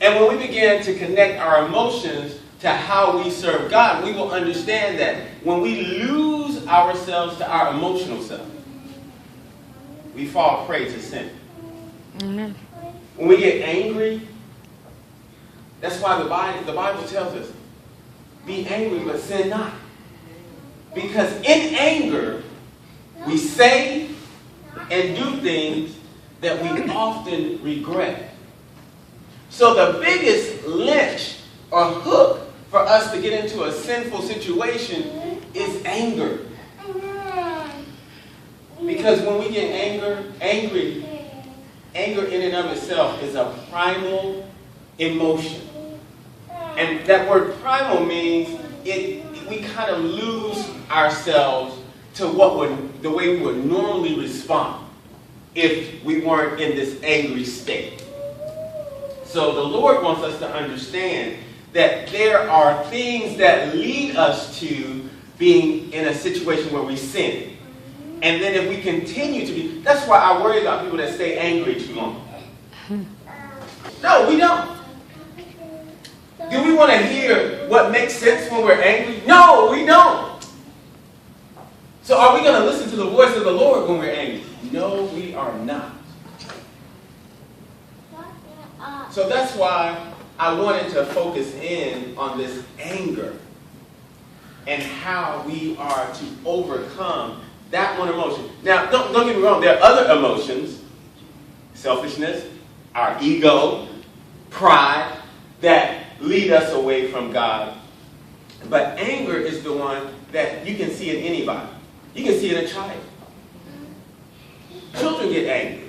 And when we begin to connect our emotions to how we serve God, we will understand that when we lose ourselves to our emotional self, we fall prey to sin. Mm-hmm. When we get angry, that's why the Bible tells us, be angry but sin not. Because in anger, we say and do things that we often regret. So the biggest lynch or hook for us to get into a sinful situation is anger. Because when we get angry, anger in and of itself is a primal emotion. And that word primal means we kind of lose ourselves to the way we would normally respond if we weren't in this angry state. So the Lord wants us to understand that there are things that lead us to being in a situation where we sin. And then if we continue to be, that's why I worry about people that stay angry too long. No, we don't. Do we want to hear what makes sense when we're angry? No, we don't. So are we going to listen to the voice of the Lord when we're angry? No, we are not. So that's why I wanted to focus in on this anger and how we are to overcome that one emotion. Now, don't get me wrong. There are other emotions, selfishness, our ego, pride, that lead us away from God. But anger is the one that you can see in anybody. You can see it in a child. Children get angry.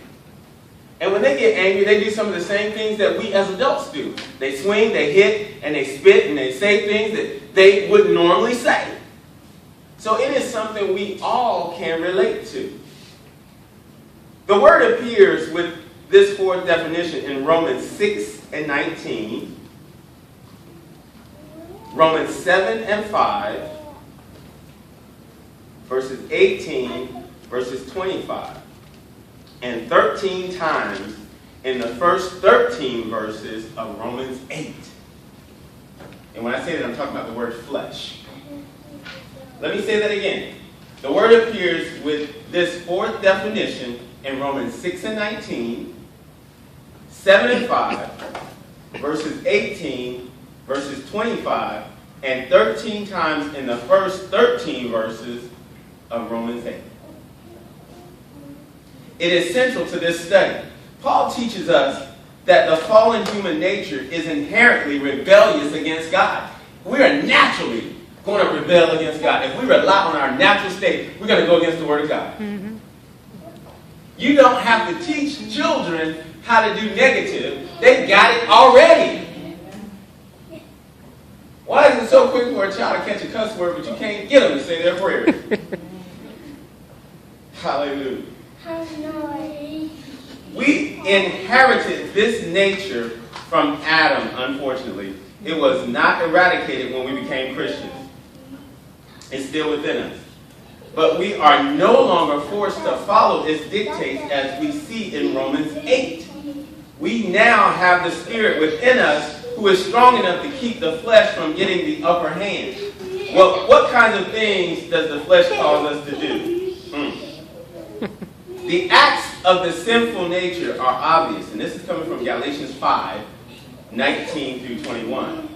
And when they get angry, they do some of the same things that we as adults do. They swing, they hit, and they spit, and they say things that they wouldn't normally say. So it is something we all can relate to. The word appears with this fourth definition in Romans 6 and 19, Romans 7 and 5, verses 18, verses 25, and 13 times in the first 13 verses of Romans 8. And when I say that, I'm talking about the word flesh. Let me say that again. The word appears with this fourth definition in Romans 6 and 19, 7 and 5, verses 18, verses 25, and 13 times in the first 13 verses of Romans 8. It is central to this study. Paul teaches us that the fallen human nature is inherently rebellious against God. We are naturally going to rebel against God. If we rely on our natural state, we're going to go against the Word of God. Mm-hmm. You don't have to teach children how to do negative. They've got it already. Why is it so quick for a child to catch a cuss word, but you can't get them to say their prayers? Hallelujah. We inherited this nature from Adam, unfortunately. It was not eradicated when we became Christians. It's still within us. But we are no longer forced to follow its dictates as we see in Romans 8. We now have the Spirit within us who is strong enough to keep the flesh from getting the upper hand. Well, what kinds of things does the flesh cause us to do? The acts of the sinful nature are obvious. And this is coming from Galatians 5, 19 through 21.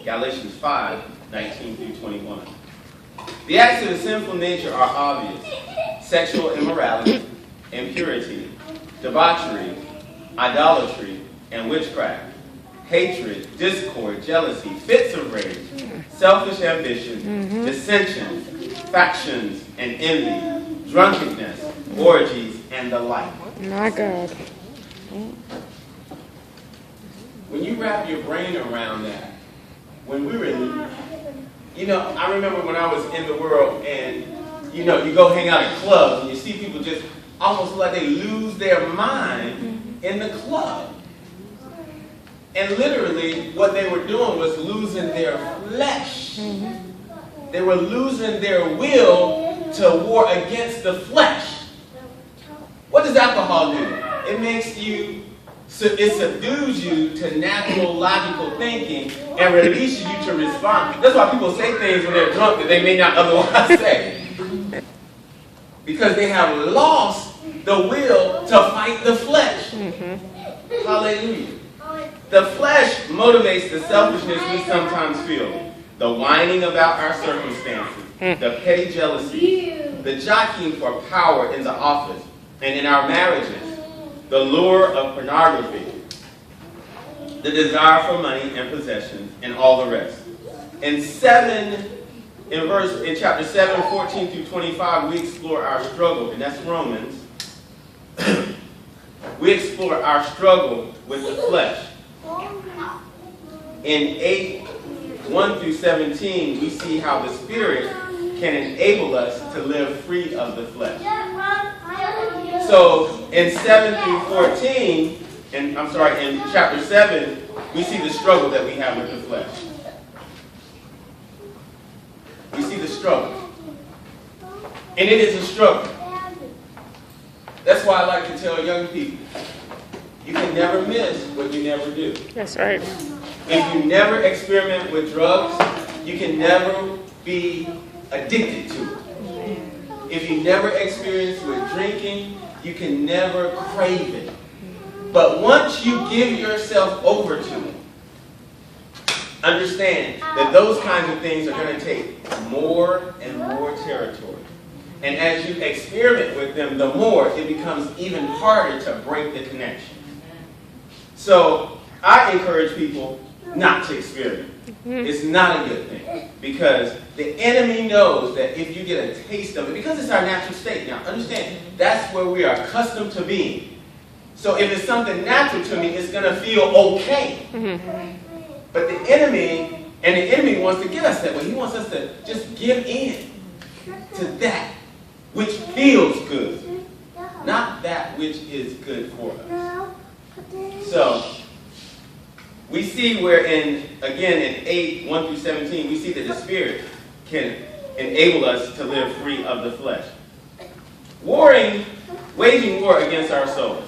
Galatians 5, 19 through 21. The acts of the sinful nature are obvious. Sexual immorality, impurity, debauchery, idolatry, and witchcraft. Hatred, discord, jealousy, fits of rage, selfish ambition, dissensions, factions, and envy, drunkenness, orgies, and the like. My God. When you wrap your brain around that, when we were in, I remember when I was in the world and, you go hang out at clubs and you see people just almost like they lose their mind in the club. And literally what they were doing was losing their flesh. They were losing their will to war against the flesh. What does alcohol do? It makes you So it subdues you to natural, logical thinking and releases you to respond. That's why people say things when they're drunk that they may not otherwise say. Because they have lost the will to fight the flesh. Hallelujah. The flesh motivates the selfishness we sometimes feel. The whining about our circumstances. The petty jealousy. The jockeying for power in the office and in our marriages. The lure of pornography, the desire for money and possessions, and all the rest. In chapter 7, 14 through 25, we explore our struggle, and that's Romans. We explore our struggle with the flesh. In 8, 1 through 17, we see how the Spirit can enable us to live free of the flesh. So in 7 through 14, in chapter 7, we see the struggle that we have with the flesh. We see the struggle. And it is a struggle. That's why I like to tell young people, you can never miss what you never do. That's right. If you never experiment with drugs, you can never be addicted to it. If you never experience with drinking, you can never crave it. But once you give yourself over to it, understand that those kinds of things are going to take more and more territory. And as you experiment with them, the more it becomes even harder to break the connection. So I encourage people not to experiment. It's not a good thing. Because the enemy knows that if you get a taste of it, because it's our natural state. Now, understand, that's where we are accustomed to being. So if it's something natural to me, it's going to feel okay. But the enemy wants to get us that way. He wants us to just give in to that which feels good, not that which is good for us. So, we see where in 8, 1 through 17, we see that the Spirit can enable us to live free of the flesh. Waging war against our souls.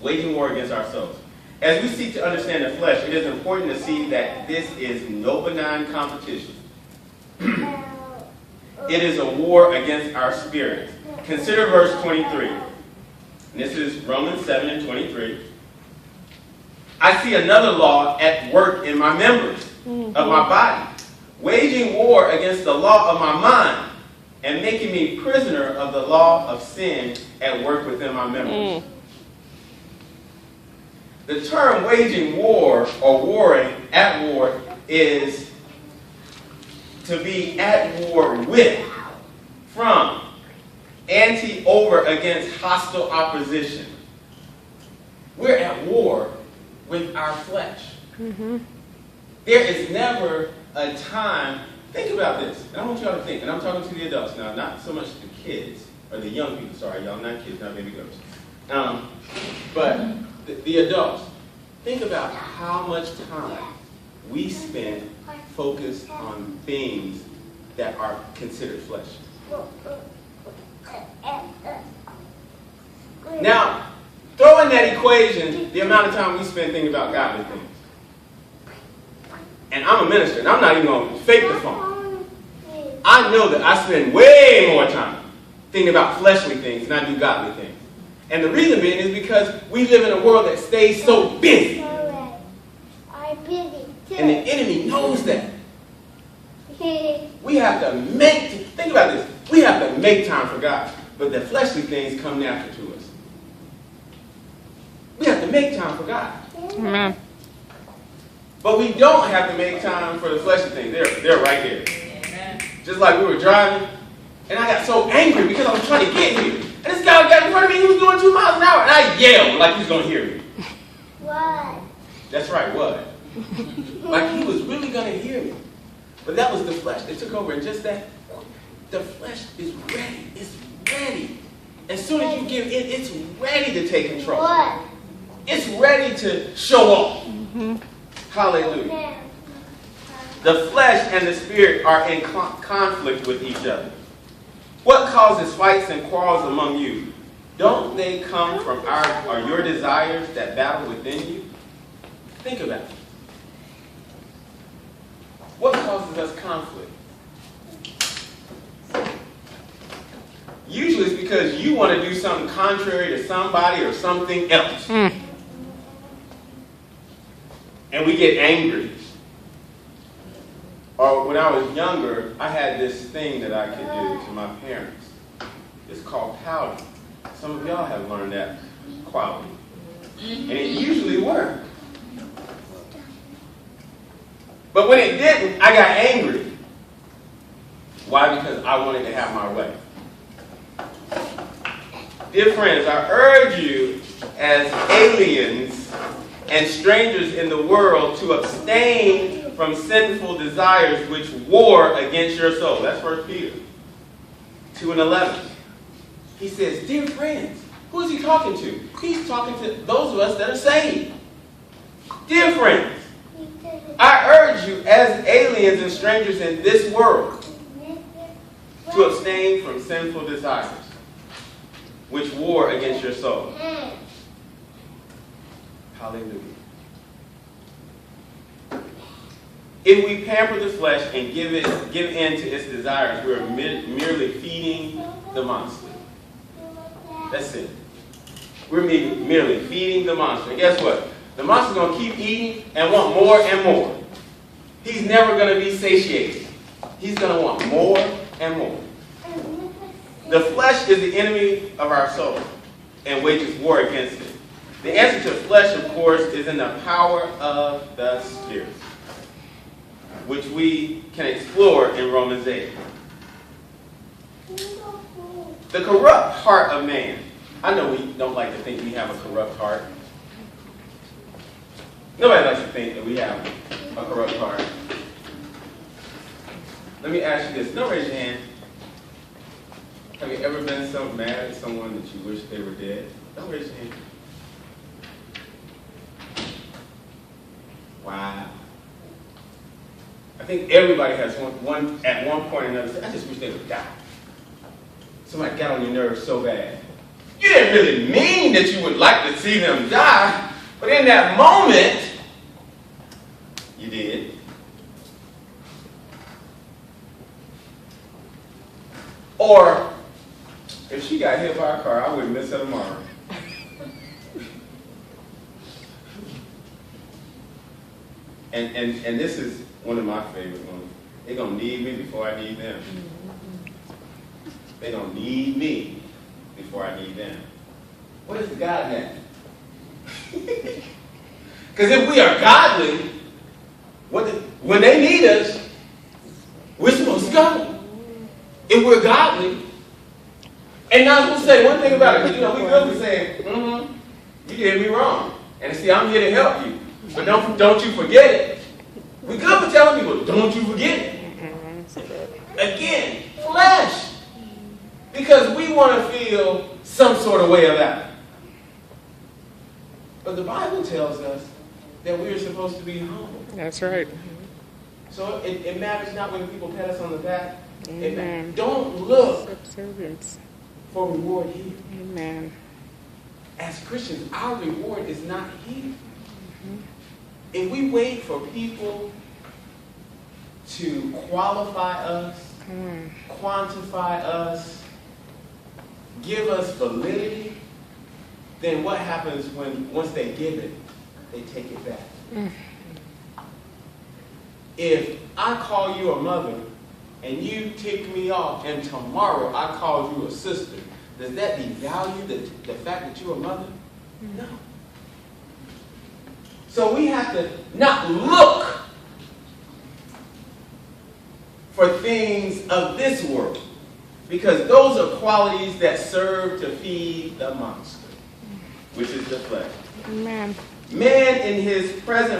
Waging war against our souls. As we seek to understand the flesh, it is important to see that this is no benign competition. It is a war against our spirit. Consider verse 23. And this is Romans 7 and 23. I see another law at work in my members of my body, waging war against the law of my mind and making me prisoner of the law of sin at work within my members. The term waging war or warring at war is to be at war with, from, over against hostile opposition. We're at war with our flesh. There is never a time, think about this, and I want y'all to think, and I'm talking to the adults now, not so much the kids, or the young people, sorry, y'all, not kids, not baby girls. But the adults, think about how much time we spend focused on things that are considered flesh. Now, throw in that equation the amount of time we spend thinking about godly things. And I'm a minister, and I'm not even going to fake the funk. I know that I spend way more time thinking about fleshly things than I do godly things. And the reason being is because we live in a world that stays so busy. And the enemy knows that. We have to think about this. We have to make time for God. But the fleshly things come natural to us. We have to make time for God. Amen. But we don't have to make time for the fleshly things. They're right there. Amen. Just like we were driving, and I got so angry because I was trying to get here. And this guy got in front of me, he was going 2 miles an hour, and I yelled like he was going to hear me. What? That's right, what? Like he was really going to hear me. But that was the flesh that took over, and just that, the flesh is ready. It's ready. As soon as you give in, it's ready to take control. What? It's ready to show off. Hallelujah. The flesh and the spirit are in conflict with each other. What causes fights and quarrels among you? don't they come from your desires that battle within you? Think about it. What causes us conflict? Usually it's because you want to do something contrary to somebody or something else. And we get angry. Or when I was younger, I had this thing that I could do to my parents. It's called pouting. Some of y'all have learned that quality. And it usually worked. But when it didn't, I got angry. Why? Because I wanted to have my way. Dear friends, I urge you as aliens and strangers in the world to abstain from sinful desires which war against your soul. That's 1 Peter 2:11. He says, dear friends, who is he talking to? He's talking to those of us that are saved. Dear friends, I urge you as aliens and strangers in this world to abstain from sinful desires which war against your soul. Hallelujah. If we pamper the flesh and give in to its desires, we're merely feeding the monster. That's it. We're merely feeding the monster. And guess what? The monster's going to keep eating and want more and more. He's never going to be satiated. He's going to want more and more. The flesh is the enemy of our soul and wages war against it. The answer to the flesh, of course, is in the power of the Spirit, which we can explore in Romans 8. The corrupt heart of man. I know we don't like to think we have a corrupt heart. Nobody likes to think that we have a corrupt heart. Let me ask you this. Don't raise your hand. Have you ever been so mad at someone that you wish they were dead? Don't raise your hand. Wow. I think everybody has one at one point or another said, I just wish they would die. Somebody got on your nerves so bad. You didn't really mean that you would like to see them die, but in that moment, you did. Or, if she got hit by a car, I wouldn't miss her tomorrow. And this is one of my favorite ones. They're going to need me before I need them. They're going to need me before I need them. What is God that? Because if we are godly, when they need us, we're supposed to go. If we're godly, and now I'm supposed to say one thing about it. You know, we good for saying, you did me wrong. And see, I'm here to help you. But don't you forget it. We good for telling people, don't you forget it. Again, flesh. Because we want to feel some sort of way about it. But the Bible tells us that we are supposed to be humble. That's right. So it matters not when people pat us on the back. Amen. Don't look for reward here. Amen. As Christians, our reward is not here. If we wait for people to qualify us, quantify us, give us validity, then what happens when once they give it, they take it back? If I call you a mother and you tick me off and tomorrow I call you a sister, does that devalue the fact that you're a mother? No. So we have to not look for things of this world, because those are qualities that serve to feed the monster, which is the flesh. Amen. Man in his present